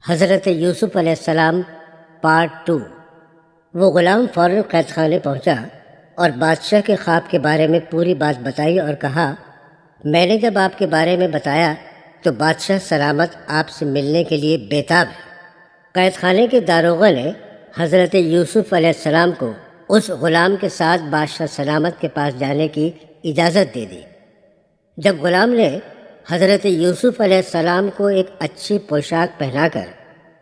حضرت یوسف علیہ السلام پارٹ 2۔ وہ غلام فوراً قید خانے پہنچا اور بادشاہ کے خواب کے بارے میں پوری بات بتائی اور کہا، میں نے جب آپ کے بارے میں بتایا تو بادشاہ سلامت آپ سے ملنے کے لیے بےتاب ہے۔ قید خانے کے داروغہ نے حضرت یوسف علیہ السلام کو اس غلام کے ساتھ بادشاہ سلامت کے پاس جانے کی اجازت دے دی۔ جب غلام نے حضرت یوسف علیہ السلام کو ایک اچھی پوشاک پہنا کر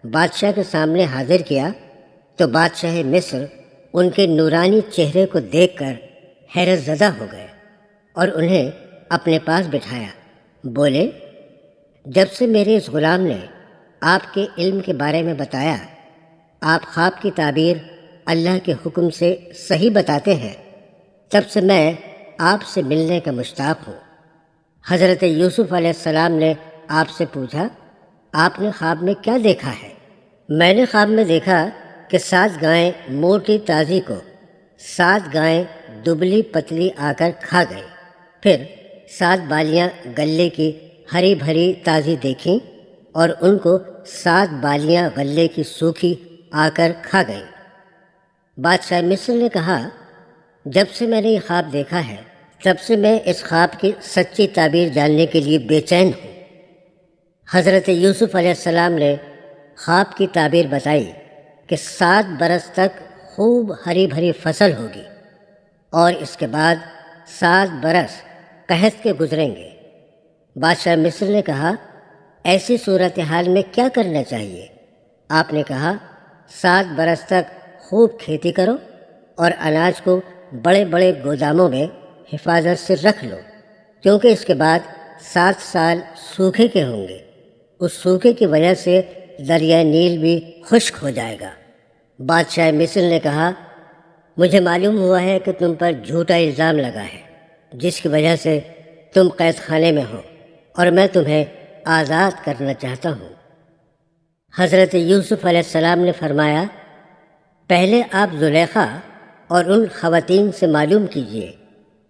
بادشاہ کے سامنے حاضر کیا تو بادشاہ مصر ان کے نورانی چہرے کو دیکھ کر حیرت زدہ ہو گئے اور انہیں اپنے پاس بٹھایا۔ بولے، جب سے میرے اس غلام نے آپ کے علم کے بارے میں بتایا، آپ خواب کی تعبیر اللہ کے حکم سے صحیح بتاتے ہیں، تب سے میں آپ سے ملنے کا مشتاق ہوں۔ حضرت یوسف علیہ السلام نے آپ سے پوچھا، آپ نے خواب میں کیا دیکھا ہے؟ میں نے خواب میں دیکھا کہ 7 گائیں موٹی تازی کو 7 گائیں دبلی پتلی آ کر کھا گئی، پھر 7 بالیاں غلے کی ہری بھری تازی دیکھیں اور ان کو 7 بالیاں غلے کی سوکھی آ کر کھا گئیں۔ بادشاہ مصر نے کہا، جب سے میں نے یہ خواب دیکھا ہے تب سے میں اس خواب کی سچی تعبیر جاننے کے لیے بے چین ہوں۔ حضرت یوسف علیہ السلام نے خواب کی تعبیر بتائی کہ 7 برس تک خوب ہری بھری فصل ہوگی اور اس کے بعد 7 برس قحط کے گزریں گے۔ بادشاہ مصر نے کہا، ایسی صورتحال میں کیا کرنا چاہیے؟ آپ نے کہا، 7 برس تک خوب کھیتی کرو اور اناج کو بڑے بڑے گوداموں میں حفاظت سے رکھ لو، کیونکہ اس کے بعد 7 سال سوکھے کے ہوں گے۔ اس سوکھے کی وجہ سے دریائے نیل بھی خشک ہو جائے گا۔ بادشاہ مصر نے کہا، مجھے معلوم ہوا ہے کہ تم پر جھوٹا الزام لگا ہے جس کی وجہ سے تم قید خانے میں ہو، اور میں تمہیں آزاد کرنا چاہتا ہوں۔ حضرت یوسف علیہ السلام نے فرمایا، پہلے آپ زلیخا اور ان خواتین سے معلوم کیجئے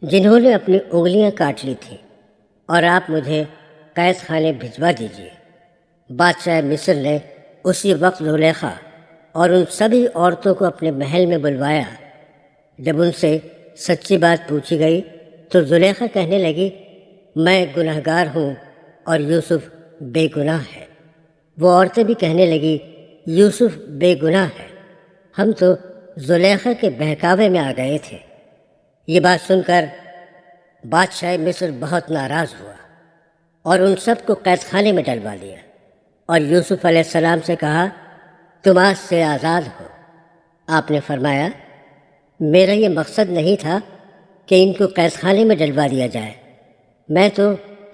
جنہوں نے اپنی انگلیاں کاٹ لی تھیں، اور آپ مجھے قید خانے بھجوا دیجئے۔ بادشاہ مصر نے اسی وقت زلیخا اور ان سبھی عورتوں کو اپنے محل میں بلوایا۔ جب ان سے سچی بات پوچھی گئی تو زلیخا کہنے لگی، میں گنہگار ہوں اور یوسف بے گناہ ہے۔ وہ عورتیں بھی کہنے لگی، یوسف بے گناہ ہے، ہم تو زلیخا کے بہکاوے میں آ گئے تھے۔ یہ بات سن کر بادشاہ مصر بہت ناراض ہوا اور ان سب کو قید خانے میں ڈلوا دیا اور یوسف علیہ السلام سے کہا، تم آج سے آزاد ہو۔ آپ نے فرمایا، میرا یہ مقصد نہیں تھا کہ ان کو قید خانے میں ڈلوا دیا جائے، میں تو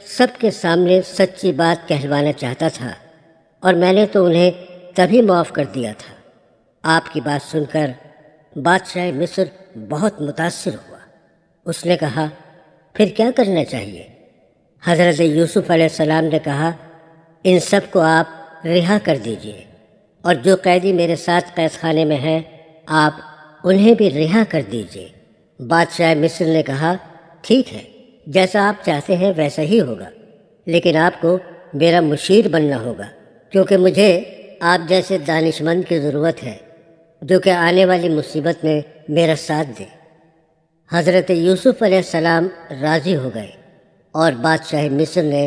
سب کے سامنے سچی بات کہلوانا چاہتا تھا، اور میں نے تو انہیں تبھی معاف کر دیا تھا۔ آپ کی بات سن کر بادشاہ مصر بہت متاثر ہوا۔ اس نے کہا، پھر کیا کرنا چاہیے؟ حضرت یوسف علیہ السلام نے کہا، ان سب کو آپ رہا کر دیجئے، اور جو قیدی میرے ساتھ قید خانے میں ہیں آپ انہیں بھی رہا کر دیجئے۔ بادشاہ مصر نے کہا، ٹھیک ہے، جیسا آپ چاہتے ہیں ویسا ہی ہوگا، لیکن آپ کو میرا مشیر بننا ہوگا، کیونکہ مجھے آپ جیسے دانش مند کی ضرورت ہے جو کہ آنے والی مصیبت میں میرا ساتھ دے۔ حضرت یوسف علیہ السلام راضی ہو گئے اور بادشاہ مصر نے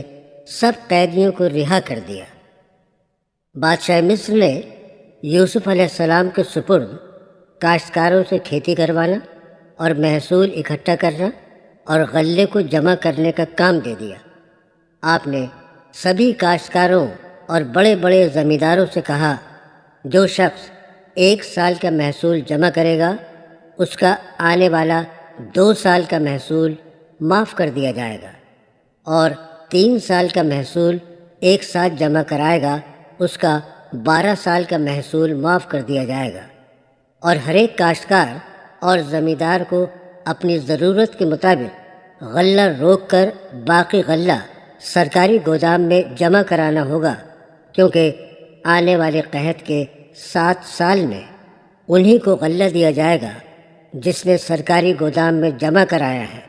سب قیدیوں کو رہا کر دیا۔ بادشاہ مصر نے یوسف علیہ السلام کے سپرد کاشتکاروں سے کھیتی کروانا اور محصول اکٹھا کرنا اور غلے کو جمع کرنے کا کام دے دیا۔ آپ نے سبھی کاشتکاروں اور بڑے بڑے زمینداروں سے کہا، جو شخص 1 سال کا محصول جمع کرے گا اس کا آنے والا 2 سال کا محصول معاف کر دیا جائے گا، اور 3 سال کا محصول ایک ساتھ جمع کرائے گا اس کا 12 سال کا محصول معاف کر دیا جائے گا، اور ہر ایک کاشتکار اور زمیندار کو اپنی ضرورت کے مطابق غلہ روک کر باقی غلہ سرکاری گودام میں جمع کرانا ہوگا، کیونکہ آنے والے قحط کے 7 سال میں انہی کو غلہ دیا جائے گا جس نے سرکاری گودام میں جمع کرایا ہے۔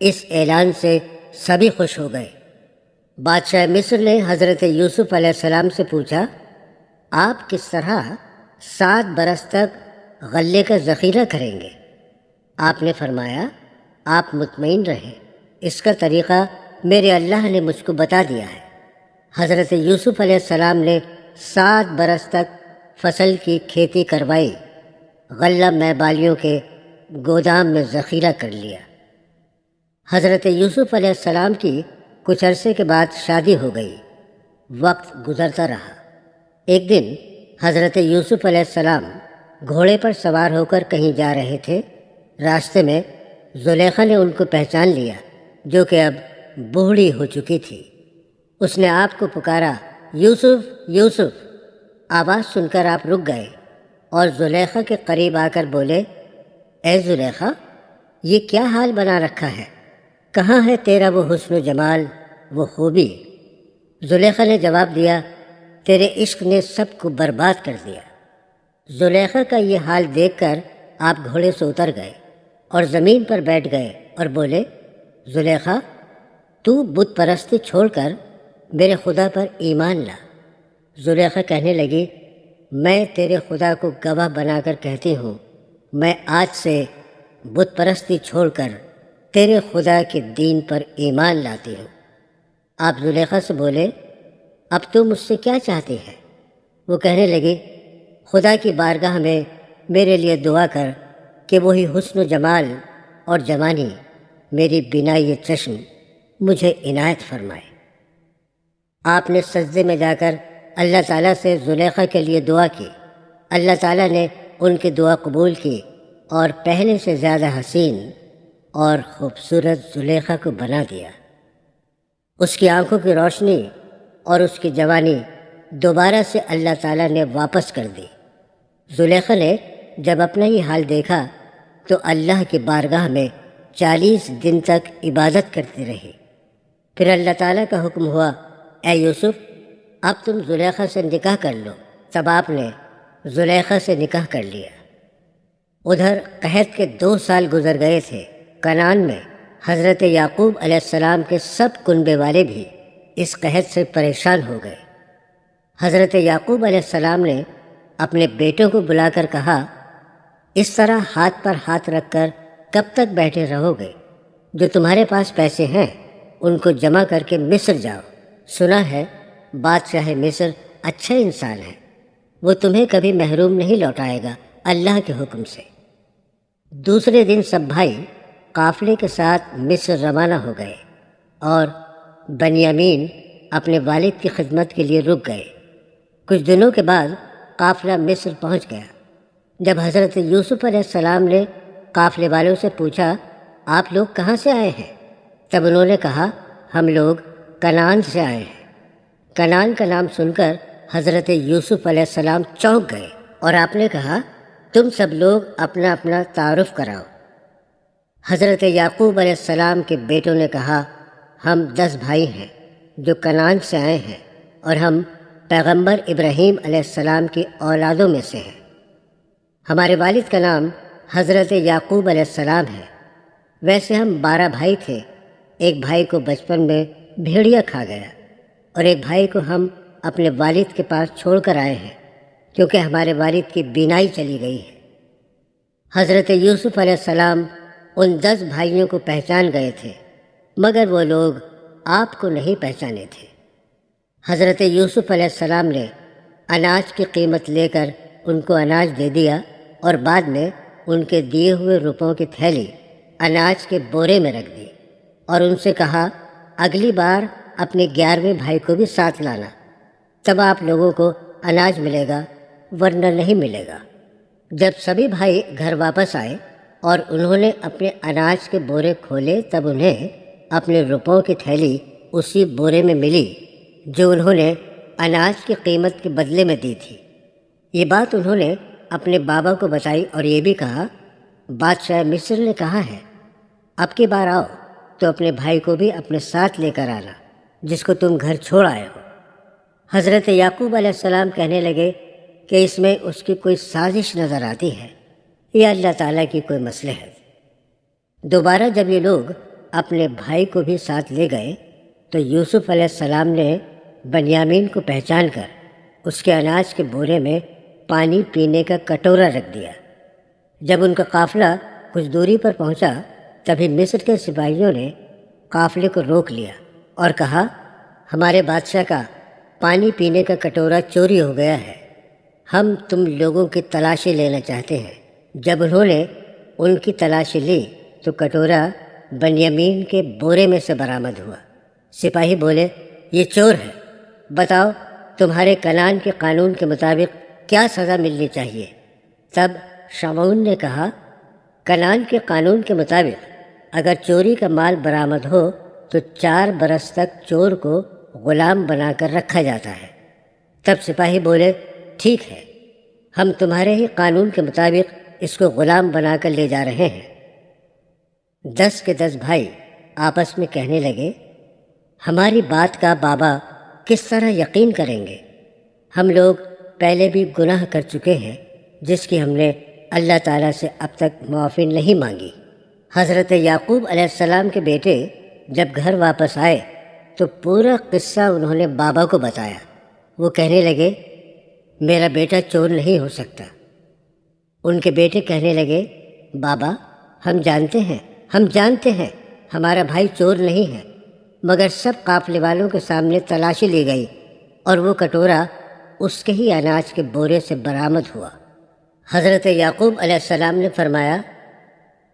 اس اعلان سے سبھی خوش ہو گئے۔ بادشاہ مصر نے حضرت یوسف علیہ السلام سے پوچھا، آپ کس طرح 7 برس تک غلے کا ذخیرہ کریں گے؟ آپ نے فرمایا آپ مطمئن رہیں، اس کا طریقہ میرے اللہ نے مجھ کو بتا دیا ہے۔ حضرت یوسف علیہ السلام نے 7 برس تک فصل کی کھیتی کروائی، غلہ میبالیوں کے گودام میں ذخیرہ کر لیا۔ حضرت یوسف علیہ السلام کی کچھ عرصے کے بعد شادی ہو گئی، وقت گزرتا رہا۔ ایک دن حضرت یوسف علیہ السلام گھوڑے پر سوار ہو کر کہیں جا رہے تھے۔ راستے میں زلیخا نے ان کو پہچان لیا، جو کہ اب بوڑھی ہو چکی تھی۔ اس نے آپ کو پکارا، یوسف یوسف! آواز سن کر آپ رک گئے اور زلیخا کے قریب آ کر بولے، اے زلیخا، یہ کیا حال بنا رکھا ہے؟ کہاں ہے تیرا وہ حسن و جمال، وہ خوبی؟ زلیخا نے جواب دیا، تیرے عشق نے سب کو برباد کر دیا۔ زلیخا کا یہ حال دیکھ کر آپ گھوڑے سے اتر گئے اور زمین پر بیٹھ گئے اور بولے، زلیخا، تو بت پرستی چھوڑ کر میرے خدا پر ایمان لا۔ زلیخا کہنے لگی، میں تیرے خدا کو گواہ بنا کر کہتی ہوں، میں آج سے بت پرستی چھوڑ کر تیرے خدا کے دین پر ایمان لاتی ہوں۔ آپ زلیخا سے بولے، اب تو مجھ سے کیا چاہتی ہے؟ وہ کہنے لگی، خدا کی بارگاہ میں میرے لیے دعا کر کہ وہی حسن و جمال اور جوانی، میری بینائی چشم مجھے عنایت فرمائے۔ آپ نے سجدے میں جا کر اللہ تعالیٰ سے زلیخا کے لیے دعا کی۔ اللہ تعالیٰ نے ان کی دعا قبول کی اور پہلے سے زیادہ حسین اور خوبصورت زلیخا کو بنا دیا۔ اس کی آنکھوں کی روشنی اور اس کی جوانی دوبارہ سے اللہ تعالیٰ نے واپس کر دی۔ زلیخا نے جب اپنا یہ حال دیکھا تو اللہ کی بارگاہ میں 40 دن تک عبادت کرتی رہی۔ پھر اللہ تعالیٰ کا حکم ہوا، اے یوسف، اب تم زلیخا سے نکاح کر لو۔ تب آپ نے زلیخا سے نکاح کر لیا۔ ادھر قحط کے 2 سال گزر گئے تھے۔ کنعان میں حضرت یعقوب علیہ السلام کے سب کنبے والے بھی اس قحط سے پریشان ہو گئے۔ حضرت یعقوب علیہ السلام نے اپنے بیٹوں کو بلا کر کہا، اس طرح ہاتھ پر ہاتھ رکھ کر کب تک بیٹھے رہو گے؟ جو تمہارے پاس پیسے ہیں ان کو جمع کر کے مصر جاؤ۔ سنا ہے بادشاہ مصر اچھا انسان ہے، وہ تمہیں کبھی محروم نہیں لوٹائے گا اللہ کے حکم سے۔ دوسرے دن سب بھائی قافلے کے ساتھ مصر روانہ ہو گئے اور بنیامین اپنے والد کی خدمت کے لیے رک گئے۔ کچھ دنوں کے بعد قافلہ مصر پہنچ گیا۔ جب حضرت یوسف علیہ السلام نے قافلے والوں سے پوچھا، آپ لوگ کہاں سے آئے ہیں؟ تب انہوں نے کہا، ہم لوگ کنعان سے آئے ہیں۔ کنعان کا نام سن کر حضرت یوسف علیہ السلام چونک گئے اور آپ نے کہا، تم سب لوگ اپنا اپنا تعارف کراؤ۔ حضرت یعقوب علیہ السلام کے بیٹوں نے کہا، ہم 10 بھائی ہیں جو کنعان سے آئے ہیں اور ہم پیغمبر ابراہیم علیہ السلام کی اولادوں میں سے ہیں۔ ہمارے والد کا نام حضرت یعقوب علیہ السلام ہے۔ ویسے ہم 12 بھائی تھے۔ ایک بھائی کو بچپن میں بھیڑیا کھا گیا اور ایک بھائی کو ہم اپنے والد کے پاس چھوڑ کر آئے ہیں، کیونکہ ہمارے والد کی بینائی چلی گئی ہے۔ حضرت یوسف علیہ السلام ان 10 بھائیوں کو پہچان گئے تھے، مگر وہ لوگ آپ کو نہیں پہچانے تھے۔ حضرت یوسف علیہ السلام نے اناج کی قیمت لے کر ان کو اناج دے دیا اور بعد میں ان کے دیے ہوئے روپوں کی تھیلی اناج کے بورے میں رکھ دی اور ان سے کہا، اگلی بار اپنے 11ویں بھائی کو بھی ساتھ لانا، تب آپ لوگوں کو اناج ملے گا، ورنہ نہیں ملے گا۔ جب سبھی بھائی گھر واپس آئے اور انہوں نے اپنے اناج کے بورے کھولے، تب انہیں اپنے روپوں کی تھیلی اسی بورے میں ملی جو انہوں نے اناج کی قیمت کے بدلے میں دی تھی۔ یہ بات انہوں نے اپنے بابا کو بتائی اور یہ بھی کہا، بادشاہ مصر نے کہا ہے، اب کی بار آؤ تو اپنے بھائی کو بھی اپنے ساتھ لے کر آنا جس کو تم گھر چھوڑ آئے ہو۔ حضرت یعقوب علیہ السلام کہنے لگے کہ اس میں اس کی کوئی سازش نظر آتی ہے یا اللہ تعالیٰ کی کوئی مصلحت۔ دوبارہ جب یہ لوگ اپنے بھائی کو بھی ساتھ لے گئے تو یوسف علیہ السلام نے بنیامین کو پہچان کر اس کے اناج کے بورے میں پانی پینے کا کٹورا رکھ دیا۔ جب ان کا قافلہ کچھ دوری پر پہنچا تبھی مصر کے سپاہیوں نے قافلے کو روک لیا اور کہا، ہمارے بادشاہ کا پانی پینے کا کٹورا چوری ہو گیا ہے، ہم تم لوگوں کی تلاشی لینا چاہتے ہیں۔ جب انہوں نے ان کی تلاشی لی تو کٹورا بنیامین کے بورے میں سے برآمد ہوا۔ سپاہی بولے، یہ چور ہے، بتاؤ تمہارے کنعان کے قانون کے مطابق کیا سزا ملنی چاہیے؟ تب شمعون نے کہا، کنعان کے قانون کے مطابق اگر چوری کا مال برآمد ہو تو 4 برس تک چور کو غلام بنا کر رکھا جاتا ہے۔ تب سپاہی بولے، ٹھیک ہے، ہم تمہارے ہی قانون کے مطابق اس کو غلام بنا کر لے جا رہے ہیں۔ 10 کے 10 بھائی آپس میں کہنے لگے، ہماری بات کا بابا کس طرح یقین کریں گے؟ ہم لوگ پہلے بھی گناہ کر چکے ہیں جس کی ہم نے اللہ تعالیٰ سے اب تک معافی نہیں مانگی۔ حضرت یعقوب علیہ السلام کے بیٹے جب گھر واپس آئے تو پورا قصہ انہوں نے بابا کو بتایا۔ وہ کہنے لگے، میرا بیٹا چور نہیں ہو سکتا۔ ان کے بیٹے کہنے لگے، بابا ہم جانتے ہیں ہمارا بھائی چور نہیں ہے، مگر سب قافلے والوں کے سامنے تلاشی لی گئی اور وہ کٹورا اس کے ہی اناج کے بورے سے برآمد ہوا۔ حضرت یعقوب علیہ السلام نے فرمایا،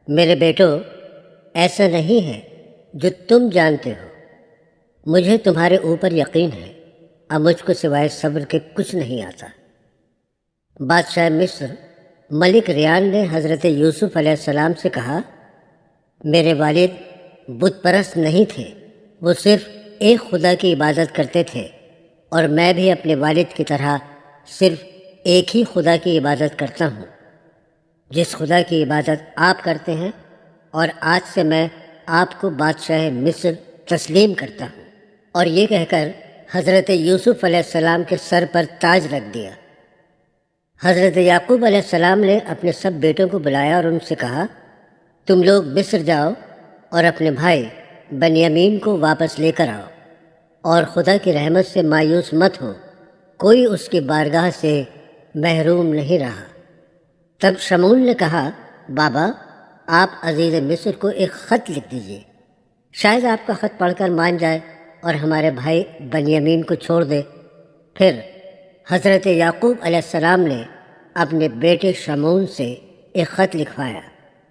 میرے بیٹو، ایسا نہیں ہے جو تم جانتے ہو، مجھے تمہارے اوپر یقین ہے، اب مجھ کو سوائے صبر کے کچھ نہیں آتا۔ بادشاہ مصر ملک ریان نے حضرت یوسف علیہ السلام سے کہا، میرے والد بت پرست نہیں تھے، وہ صرف ایک خدا کی عبادت کرتے تھے، اور میں بھی اپنے والد کی طرح صرف ایک ہی خدا کی عبادت کرتا ہوں، جس خدا کی عبادت آپ کرتے ہیں، اور آج سے میں آپ کو بادشاہ مصر تسلیم کرتا ہوں۔ اور یہ کہہ کر حضرت یوسف علیہ السلام کے سر پر تاج رکھ دیا۔ حضرت یعقوب علیہ السلام نے اپنے سب بیٹوں کو بلایا اور ان سے کہا، تم لوگ مصر جاؤ اور اپنے بھائی بنیامین کو واپس لے کر آؤ، اور خدا کی رحمت سے مایوس مت ہو، کوئی اس کی بارگاہ سے محروم نہیں رہا۔ تب شمعون نے کہا، بابا آپ عزیز مصر کو ایک خط لکھ دیجیے، شاید آپ کا خط پڑھ کر مان جائے اور ہمارے بھائی بنیامین کو چھوڑ دے۔ پھر حضرت یعقوب علیہ السلام نے اپنے بیٹے شمعون سے ایک خط لکھوایا۔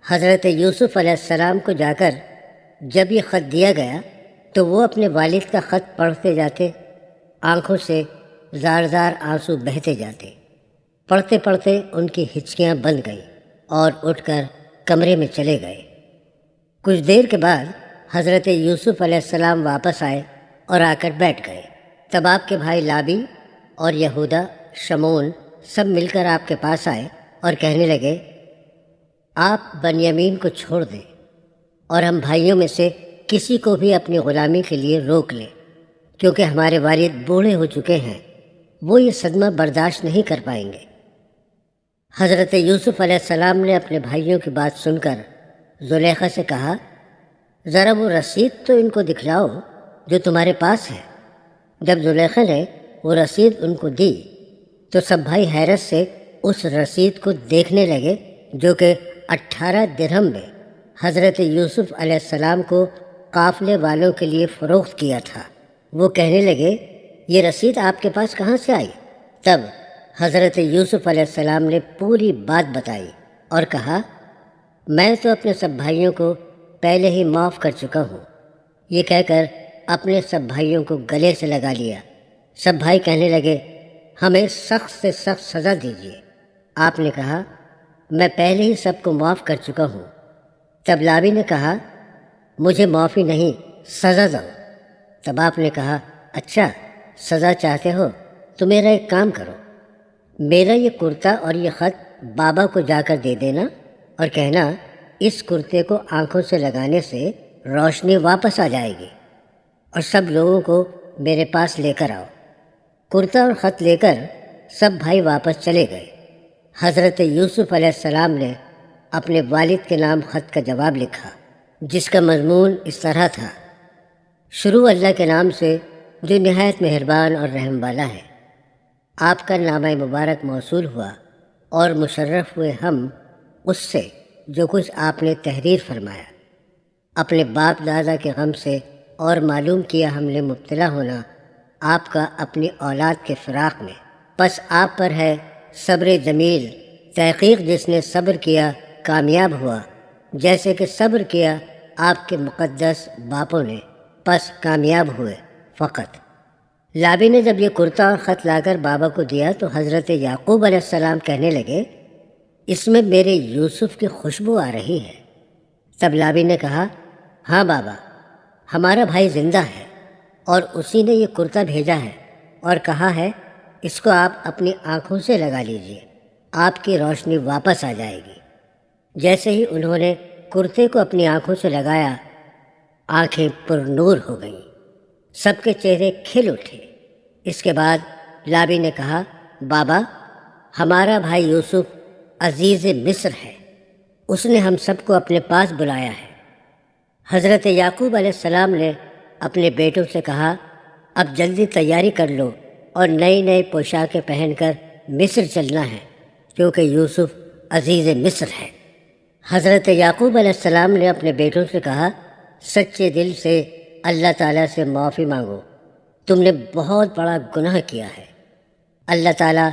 حضرت یوسف علیہ السلام کو جا کر جب یہ خط دیا گیا تو وہ اپنے والد کا خط پڑھتے جاتے، آنکھوں سے زار زار آنسو بہتے جاتے۔ پڑھتے پڑھتے ان کی ہچکیاں بند گئیں اور اٹھ کر کمرے میں چلے گئے۔ کچھ دیر کے بعد حضرت یوسف علیہ السلام واپس آئے اور آ کر بیٹھ گئے۔ تب آپ کے بھائی لابی اور یہودا، شمعون سب مل کر آپ کے پاس آئے اور کہنے لگے، آپ بنیامین کو چھوڑ دیں اور ہم بھائیوں میں سے کسی کو بھی اپنی غلامی کے لیے روک لیں، کیونکہ ہمارے والد بوڑھے ہو چکے ہیں، وہ یہ صدمہ برداشت نہیں کر پائیں گے۔ حضرت یوسف علیہ السلام نے اپنے بھائیوں کی بات سن کر زلیخا سے کہا، ذرا وہ رسید تو ان کو دکھلاؤ جو تمہارے پاس ہے۔ جب زلیخا نے وہ رسید ان کو دی تو سب بھائی حیرت سے اس رسید کو دیکھنے لگے جو کہ 18 درہم میں حضرت یوسف علیہ السلام کو قافلے والوں کے لیے فروخت کیا تھا۔ وہ کہنے لگے، یہ رسید آپ کے پاس کہاں سے آئی؟ تب حضرت یوسف علیہ السلام نے پوری بات بتائی اور کہا، میں تو اپنے سب بھائیوں کو پہلے ہی معاف کر چکا ہوں۔ یہ کہہ کر اپنے سب بھائیوں کو گلے سے لگا لیا۔ سب بھائی کہنے لگے، ہمیں سخت سے سخت سزا دیجیے۔ آپ نے کہا، میں پہلے ہی سب کو معاف کر چکا ہوں۔ تب لابی نے کہا، مجھے معافی نہیں، سزا دو۔ تب آپ نے کہا، اچھا سزا چاہتے ہو تو میرا ایک کام کرو، میرا یہ کرتا اور یہ خط بابا کو جا کر دے دینا اور کہنا، اس کرتے کو آنکھوں سے لگانے سے روشنی واپس آ جائے گی، اور سب لوگوں کو میرے پاس لے کر آؤ۔ کرتا اور خط لے کر سب بھائی واپس چلے گئے۔ حضرت یوسف علیہ السلام نے اپنے والد کے نام خط کا جواب لکھا، جس کا مضمون اس طرح تھا، شروع اللہ کے نام سے جو نہایت مہربان اور رحم والا ہے۔ آپ کا نامہ مبارک موصول ہوا اور مشرف ہوئے ہم اس سے جو کچھ آپ نے تحریر فرمایا۔ اپنے باپ دادا کے غم سے اور معلوم کیا ہم نے مبتلا ہونا آپ کا اپنی اولاد کے فراق میں، پس آپ پر ہے صبر جمیل۔ تحقیق جس نے صبر کیا کامیاب ہوا، جیسے کہ صبر کیا آپ کے مقدس باپوں نے، پس کامیاب ہوئے فقط۔ لابی نے جب یہ کرتا اور خط لا کر بابا کو دیا تو حضرت یعقوب علیہ السلام کہنے لگے، اس میں میرے یوسف کی خوشبو آ رہی ہے۔ تب لابی نے کہا، ہاں بابا، ہمارا بھائی زندہ ہے اور اسی نے یہ کرتا بھیجا ہے اور کہا ہے اس کو آپ اپنی آنکھوں سے لگا لیجئے، آپ کی روشنی واپس آ جائے گی۔ جیسے ہی انہوں نے کرتے کو اپنی آنکھوں سے لگایا، آنکھیں پر نور ہو گئیں، سب کے چہرے کھل اٹھے۔ اس کے بعد لابی نے کہا، بابا، ہمارا بھائی یوسف عزیز مصر ہے، اس نے ہم سب کو اپنے پاس بلایا ہے۔ حضرت یعقوب علیہ السلام نے اپنے بیٹوں سے کہا، اب جلدی تیاری کر لو اور نئی نئی پوشاکیں پہن کر مصر چلنا ہے، کیونکہ یوسف عزیز مصر ہے۔ حضرت یعقوب علیہ السلام نے اپنے بیٹوں سے کہا، سچے دل سے اللہ تعالیٰ سے معافی مانگو، تم نے بہت بڑا گناہ کیا ہے۔ اللہ تعالیٰ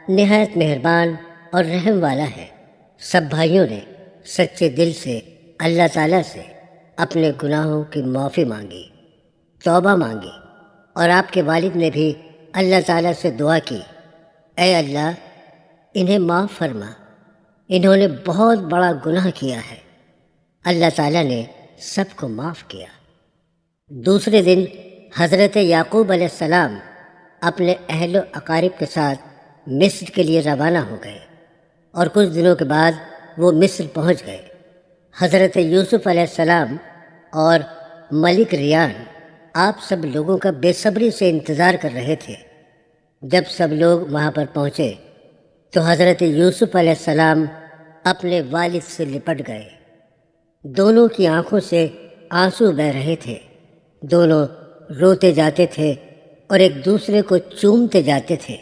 نہایت مہربان اور رحم والا ہے۔ سب بھائیوں نے سچے دل سے اللہ تعالیٰ سے اپنے گناہوں کی معافی مانگی، توبہ مانگی، اور آپ کے والد نے بھی اللہ تعالیٰ سے دعا کی، اے اللہ انہیں معاف فرما، انہوں نے بہت بڑا گناہ کیا ہے۔ اللہ تعالیٰ نے سب کو معاف کیا۔ دوسرے دن حضرت یعقوب علیہ السلام اپنے اہل و اقارب کے ساتھ مصر کے لیے روانہ ہو گئے، اور کچھ دنوں کے بعد وہ مصر پہنچ گئے۔ حضرت یوسف علیہ السلام اور ملک ریان آپ سب لوگوں کا بے صبری سے انتظار کر رہے تھے۔ جب سب لوگ وہاں پر پہنچے تو حضرت یوسف علیہ السلام اپنے والد سے لپٹ گئے۔ دونوں کی آنکھوں سے آنسو بہہ رہے تھے، دونوں روتے جاتے تھے اور ایک دوسرے کو چومتے جاتے تھے۔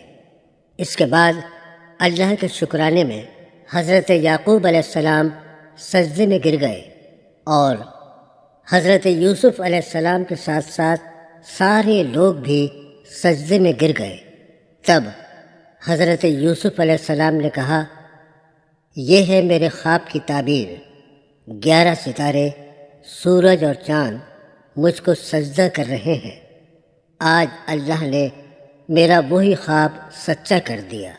اس کے بعد اللہ کے شکرانے میں حضرت یعقوب علیہ السلام سجدے میں گر گئے، اور حضرت یوسف علیہ السلام کے ساتھ ساتھ سارے لوگ بھی سجدے میں گر گئے۔ تب حضرت یوسف علیہ السلام نے کہا، یہ ہے میرے خواب کی تعبیر، 11 ستارے، سورج اور چاند مجھ کو سجدہ کر رہے ہیں۔ آج اللہ نے میرا وہی خواب سچا کر دیا۔